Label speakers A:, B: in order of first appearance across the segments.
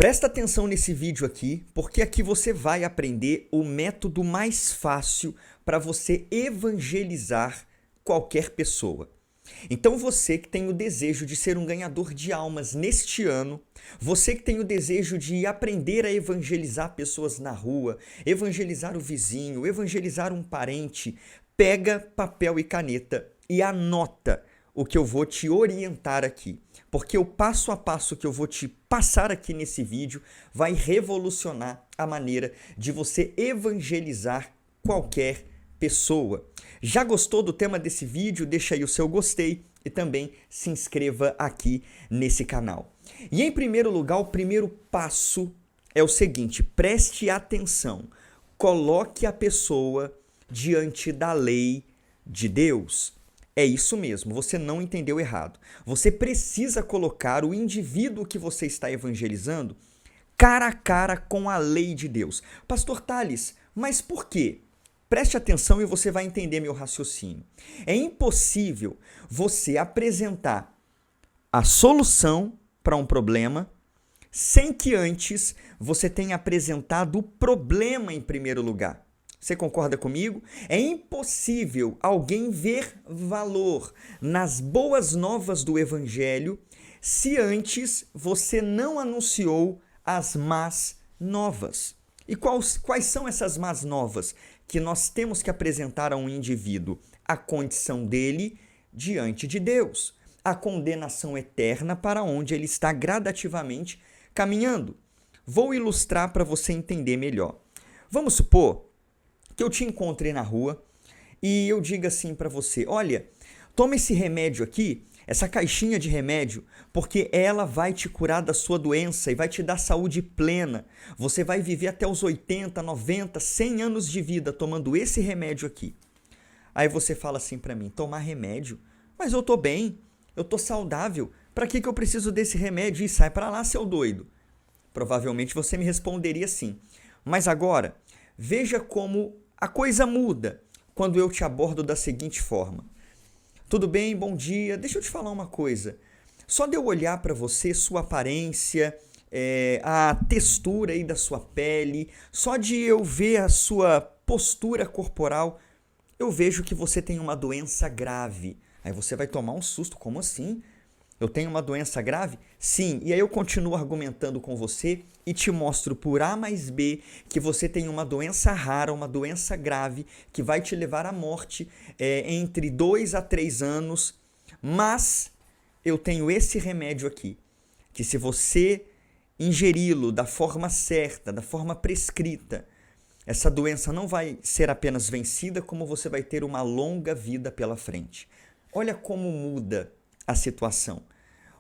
A: Presta atenção nesse vídeo aqui, porque aqui você vai aprender o método mais fácil para você evangelizar qualquer pessoa. Então você que tem o desejo de ser um ganhador de almas neste ano, você que tem o desejo de aprender a evangelizar pessoas na rua, evangelizar o vizinho, evangelizar um parente, pega papel e caneta e anota o que eu vou te orientar aqui, porque o passo a passo que eu vou te passar aqui nesse vídeo vai revolucionar a maneira de você evangelizar qualquer pessoa. Já gostou do tema desse vídeo? Deixa aí o seu gostei e também se inscreva aqui nesse canal. E em primeiro lugar, o primeiro passo é o seguinte: preste atenção, coloque a pessoa diante da lei de Deus. É isso mesmo, você não entendeu errado. Você precisa colocar o indivíduo que você está evangelizando cara a cara com a lei de Deus. Pastor Thales, mas por quê? Preste atenção e você vai entender meu raciocínio. É impossível você apresentar a solução para um problema sem que antes você tenha apresentado o problema em primeiro lugar. Você concorda comigo? É impossível alguém ver valor nas boas novas do Evangelho se antes você não anunciou as más novas. E quais são essas más novas que nós temos que apresentar a um indivíduo? A condição dele diante de Deus, a condenação eterna para onde ele está gradativamente caminhando. Vou ilustrar para você entender melhor. Vamos supor que eu te encontre na rua e eu diga assim para você: olha, toma esse remédio aqui, essa caixinha de remédio, porque ela vai te curar da sua doença e vai te dar saúde plena. Você vai viver até os 80, 90, 100 anos de vida tomando esse remédio aqui. Aí você fala assim para mim: tomar remédio? Mas eu tô bem, eu tô saudável, para que eu preciso desse remédio? E sai para lá, seu doido. Provavelmente você me responderia assim. Mas agora, veja como a coisa muda quando eu te abordo da seguinte forma: tudo bem, bom dia, deixa eu te falar uma coisa. Só de eu olhar para você, sua aparência, a textura aí da sua pele, só de eu ver a sua postura corporal, eu vejo que você tem uma doença grave. Aí você vai tomar um susto: como assim? Eu tenho uma doença grave? Sim. E aí eu continuo argumentando com você e te mostro por A mais B que você tem uma doença rara, uma doença grave, que vai te levar à morte entre 2 a 3 anos. Mas eu tenho esse remédio aqui, que se você ingeri-lo da forma certa, da forma prescrita, essa doença não vai ser apenas vencida, como você vai ter uma longa vida pela frente. Olha como muda a situação.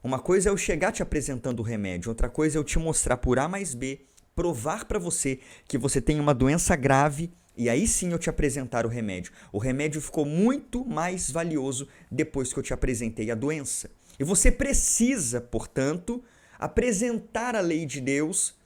A: Uma coisa é eu chegar te apresentando o remédio, outra coisa é eu te mostrar por A mais B, provar para você que você tem uma doença grave e aí sim eu te apresentar o remédio. O remédio ficou muito mais valioso depois que eu te apresentei a doença. E você precisa, portanto, apresentar a lei de Deus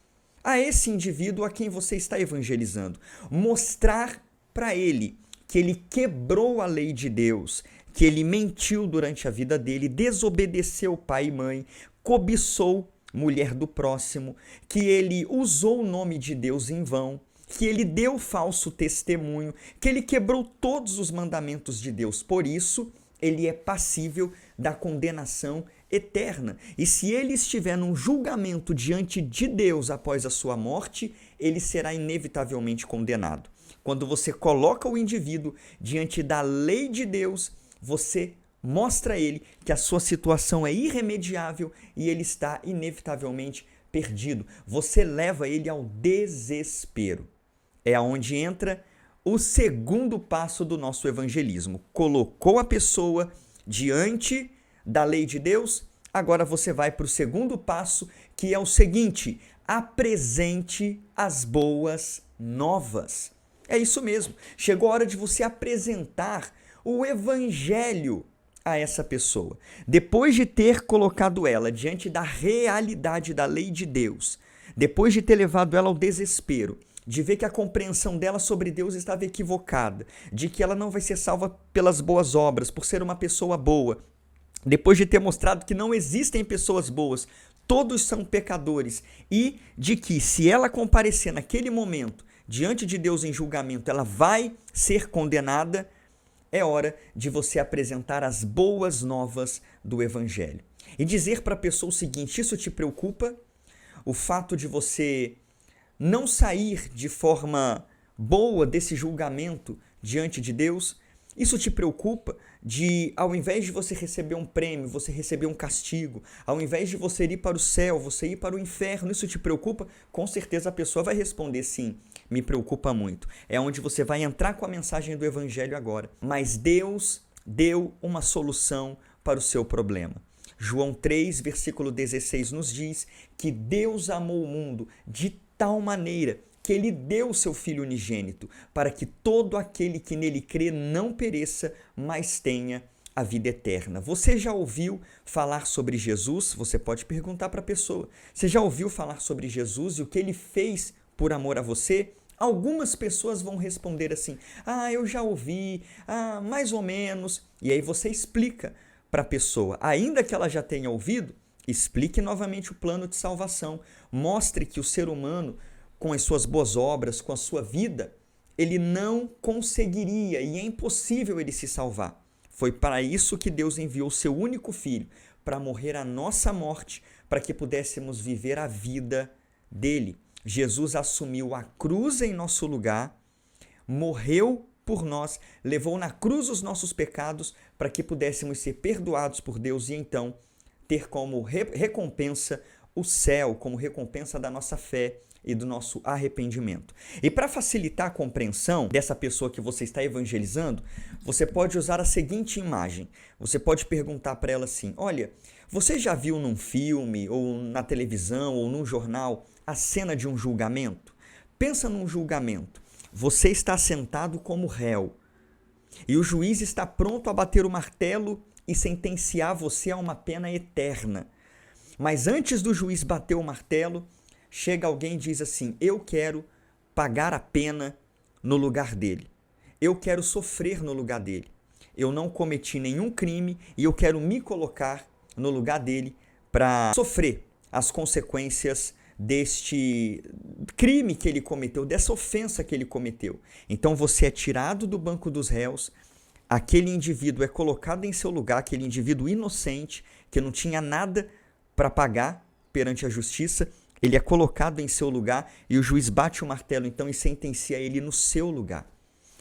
A: a esse indivíduo a quem você está evangelizando. Mostrar para ele que ele quebrou a lei de Deus, que ele mentiu durante a vida dele, desobedeceu pai e mãe, cobiçou mulher do próximo, que ele usou o nome de Deus em vão, que ele deu falso testemunho, que ele quebrou todos os mandamentos de Deus. Por isso, ele é passível da condenação eterna. E se ele estiver num julgamento diante de Deus após a sua morte, ele será inevitavelmente condenado. Quando você coloca o indivíduo diante da lei de Deus, você mostra a ele que a sua situação é irremediável e ele está inevitavelmente perdido. Você leva ele ao desespero. É aonde entra o segundo passo do nosso evangelismo. Colocou a pessoa diante da lei de Deus, agora você vai para o segundo passo, que é o seguinte: apresente as boas novas. É isso mesmo. Chegou a hora de você apresentar o evangelho a essa pessoa. Depois de ter colocado ela diante da realidade da lei de Deus, depois de ter levado ela ao desespero, de ver que a compreensão dela sobre Deus estava equivocada, de que ela não vai ser salva pelas boas obras, por ser uma pessoa boa, depois de ter mostrado que não existem pessoas boas, todos são pecadores e de que, se ela comparecer naquele momento diante de Deus em julgamento, ela vai ser condenada, é hora de você apresentar as boas novas do Evangelho. E dizer para a pessoa o seguinte: isso te preocupa? O fato de você não sair de forma boa desse julgamento diante de Deus? Isso te preocupa de, ao invés de você receber um prêmio, você receber um castigo? Ao invés de você ir para o céu, você ir para o inferno? Isso te preocupa? Com certeza a pessoa vai responder sim, me preocupa muito. É onde você vai entrar com a mensagem do Evangelho agora. Mas Deus deu uma solução para o seu problema. João 3, versículo 16 nos diz que Deus amou o mundo de tal maneira que ele deu o seu Filho unigênito, para que todo aquele que nele crê não pereça, mas tenha a vida eterna. Você já ouviu falar sobre Jesus? Você pode perguntar para a pessoa. Você já ouviu falar sobre Jesus e o que ele fez por amor a você? Algumas pessoas vão responder assim: eu já ouvi, mais ou menos. E aí você explica para a pessoa, ainda que ela já tenha ouvido, explique novamente o plano de salvação. Mostre que o ser humano, com as suas boas obras, com a sua vida, ele não conseguiria e é impossível ele se salvar. Foi para isso que Deus enviou o seu único filho, para morrer a nossa morte, para que pudéssemos viver a vida dele. Jesus assumiu a cruz em nosso lugar, morreu por nós, levou na cruz os nossos pecados, para que pudéssemos ser perdoados por Deus e então ter como recompensa o céu, como recompensa da nossa fé e do nosso arrependimento. E para facilitar a compreensão dessa pessoa que você está evangelizando, você pode usar a seguinte imagem. Você pode perguntar para ela assim: olha, você já viu num filme, ou na televisão, ou num jornal, a cena de um julgamento? Pensa num julgamento. Você está sentado como réu e o juiz está pronto a bater o martelo e sentenciar você a uma pena eterna. Mas antes do juiz bater o martelo, chega alguém e diz assim: eu quero pagar a pena no lugar dele. Eu quero sofrer no lugar dele. Eu não cometi nenhum crime e eu quero me colocar no lugar dele para sofrer as consequências deste crime que ele cometeu, dessa ofensa que ele cometeu. Então você é tirado do banco dos réus, aquele indivíduo é colocado em seu lugar, aquele indivíduo inocente, que não tinha nada para pagar perante a justiça, ele é colocado em seu lugar e o juiz bate o martelo então e sentencia ele no seu lugar.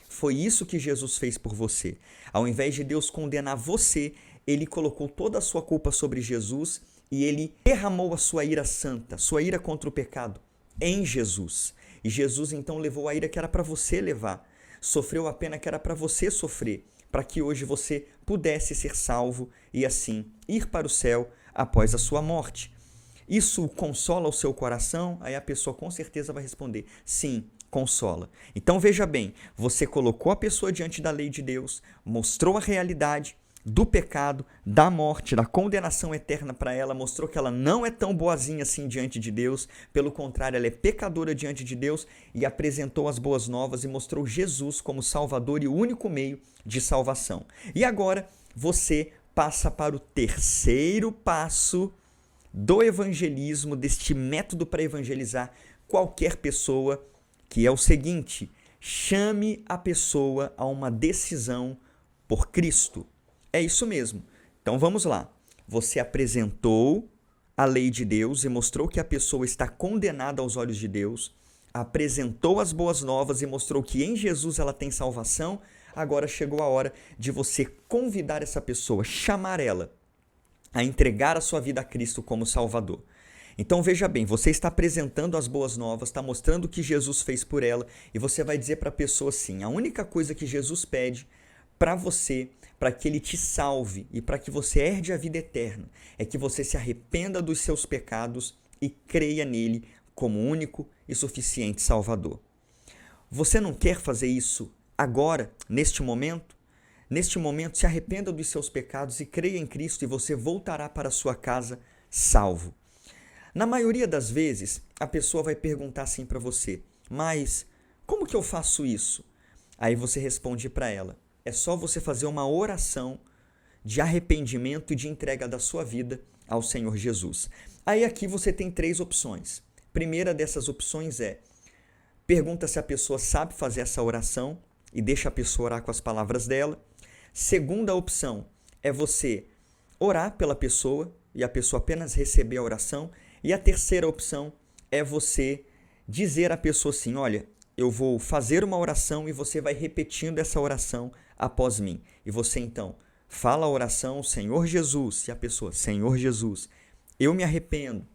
A: Foi isso que Jesus fez por você. Ao invés de Deus condenar você, ele colocou toda a sua culpa sobre Jesus e ele derramou a sua ira santa, sua ira contra o pecado, em Jesus. E Jesus então levou a ira que era para você levar, sofreu a pena que era para você sofrer, para que hoje você pudesse ser salvo e assim ir para o céu após a sua morte. Isso consola o seu coração? Aí a pessoa com certeza vai responder: sim, consola. Então veja bem, você colocou a pessoa diante da lei de Deus, mostrou a realidade do pecado, da morte, da condenação eterna para ela, mostrou que ela não é tão boazinha assim diante de Deus, pelo contrário, ela é pecadora diante de Deus, e apresentou as boas novas e mostrou Jesus como Salvador e o único meio de salvação. E agora você passa para o terceiro passo do evangelismo, deste método para evangelizar qualquer pessoa, que é o seguinte: chame a pessoa a uma decisão por Cristo. É isso mesmo. Então vamos lá. Você apresentou a lei de Deus e mostrou que a pessoa está condenada aos olhos de Deus, apresentou as boas novas e mostrou que em Jesus ela tem salvação. Agora chegou a hora de você convidar essa pessoa, chamar ela a entregar a sua vida a Cristo como Salvador. Então veja bem, você está apresentando as boas novas, está mostrando o que Jesus fez por ela e você vai dizer para a pessoa assim: a única coisa que Jesus pede para você, para que ele te salve e para que você herde a vida eterna, é que você se arrependa dos seus pecados e creia nele como único e suficiente Salvador. Você não quer fazer isso agora, neste momento? Neste momento, se arrependa dos seus pecados e creia em Cristo e você voltará para a sua casa salvo. Na maioria das vezes, a pessoa vai perguntar assim para você: mas como que eu faço isso? Aí você responde para ela: é só você fazer uma oração de arrependimento e de entrega da sua vida ao Senhor Jesus. Aí aqui você tem 3 opções. Primeira dessas opções é: pergunta se a pessoa sabe fazer essa oração e deixa a pessoa orar com as palavras dela. Segunda opção é você orar pela pessoa e a pessoa apenas receber a oração. E a terceira opção é você dizer à pessoa assim: olha, eu vou fazer uma oração e você vai repetindo essa oração após mim. E você então fala a oração, Senhor Jesus, e a pessoa, Senhor Jesus, eu me arrependo,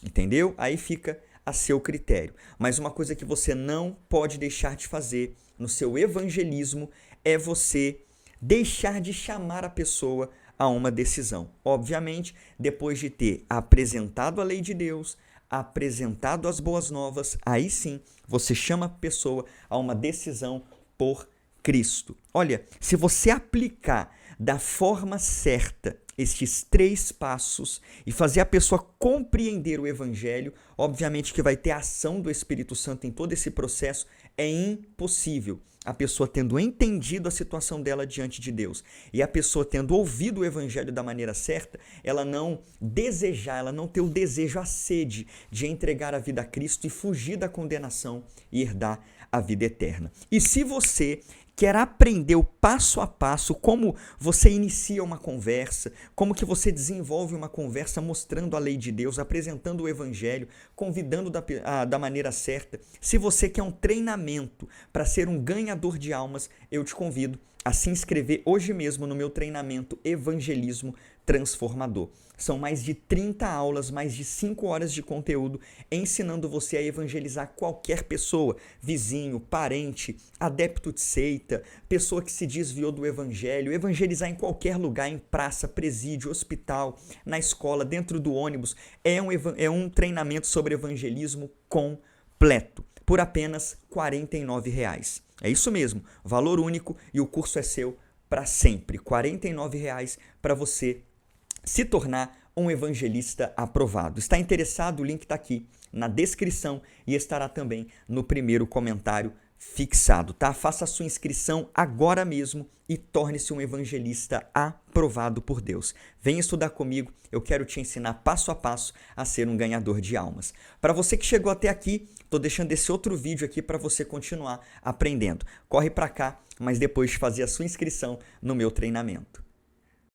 A: entendeu? Aí fica a seu critério. Mas uma coisa que você não pode deixar de fazer no seu evangelismo é você deixar de chamar a pessoa a uma decisão. Obviamente, depois de ter apresentado a lei de Deus, apresentado as boas novas, aí sim você chama a pessoa a uma decisão por Cristo. Olha, se você aplicar da forma certa estes 3 passos e fazer a pessoa compreender o Evangelho, obviamente que vai ter a ação do Espírito Santo em todo esse processo, é impossível a pessoa tendo entendido a situação dela diante de Deus e a pessoa tendo ouvido o Evangelho da maneira certa, ela não desejar, ela não ter o desejo, a sede de entregar a vida a Cristo e fugir da condenação e herdar a vida eterna. E se você quer aprender o passo a passo, como você inicia uma conversa, como que você desenvolve uma conversa mostrando a lei de Deus, apresentando o Evangelho, convidando da maneira certa. Se você quer um treinamento para ser um ganhador de almas, eu te convido a se inscrever hoje mesmo no meu treinamento Evangelismo Transformador. São mais de 30 aulas, mais de 5 horas de conteúdo ensinando você a evangelizar qualquer pessoa, vizinho, parente, adepto de seita, pessoa que se desviou do evangelho, evangelizar em qualquer lugar, em praça, presídio, hospital, na escola, dentro do ônibus. É um treinamento sobre evangelismo completo, por apenas R$ 49,00. É isso mesmo, valor único e o curso é seu para sempre. R$ 49,00 para você se tornar um evangelista aprovado. Está interessado? O link está aqui na descrição e estará também no primeiro comentário fixado, tá? Faça a sua inscrição agora mesmo e torne-se um evangelista aprovado por Deus. Venha estudar comigo, eu quero te ensinar passo a passo a ser um ganhador de almas. Para você que chegou até aqui, estou deixando esse outro vídeo aqui para você continuar aprendendo. Corre para cá, mas depois de fazer a sua inscrição no meu treinamento.